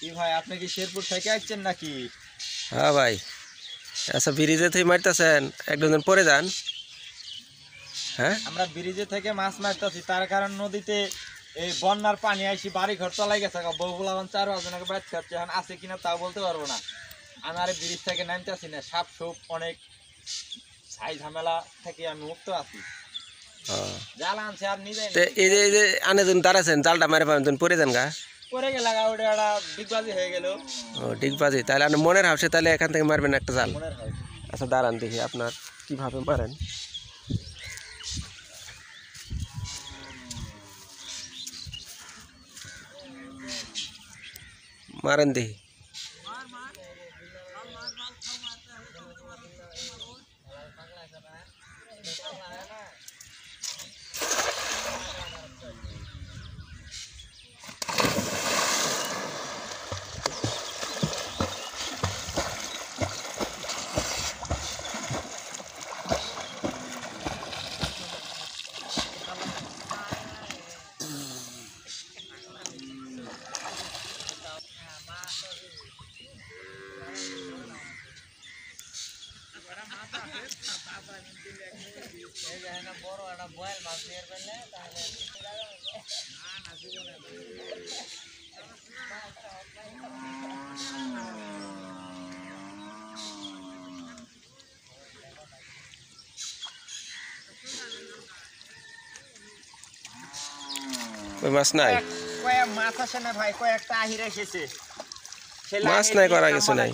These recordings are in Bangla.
কি ভাই আপনি কি শেরপুর থেকে আসছেন নাকি? হ্যাঁ ভাই, আচ্ছা ব্রিজে থেকে মারতেছেন, একদিন পরে যান। হ্যাঁ, আমরা ব্রিজে থেকে মাছ মারতেছি, তার কারণ নদীতে এই বন্যার পানি আইসি বাড়ি ঘর তলাই গেছে, বউগুলা 4 জনকে বাড়ি খাচ্ছে, এখন আছে কিনা তাও বলতে পারবো না। আমি আর ব্রিজ থেকে নামতেছি না, সাপ সুপ অনেক ছাই ঝামেলা থেকে আমি মুক্ত আছি। জাল আনছে আর নিজে এই যে আনে তুমি দাঁড়াছেন, জালটা মারে পাবেন তুমি পরে যান গা, পরে গেল ওটা একটা ডিগবাজি হয়ে গেল। ও ডিগবাজি, তাহলে আপনি মনের হাউসে তাহলে এখান থেকে মারবেন একটা জাল। মনের হয়। আচ্ছা দাঁড়ান দেখি আপনার কিভাবে মারেন। মারেন দেখি। মাছ নাই, মাছ আসে না ভাই, কয়েকটা আহির এসেছে, মাছ নাই করা কিছু নাই।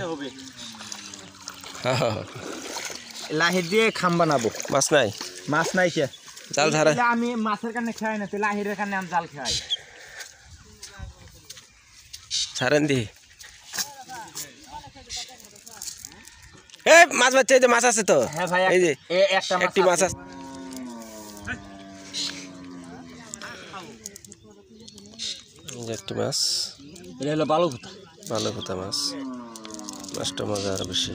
লাহির দিয়ে খাম বানাবো। মাছ নাই, মাছ নাই সে জাল ধারা। আমি মাছের কারণে খাই না, লাহিরের কারণে আমি জাল খাই। ছাড়েন দি। মাছ বাচ্চা, এই যে মাছ আছে তো। হ্যাঁ ভাই, এই যে একটি মাছ আছে। একটি মাছ, এটা হলো বালুভূতা। ভালো কথা মাছ, মাছটা মজা আরো বেশি।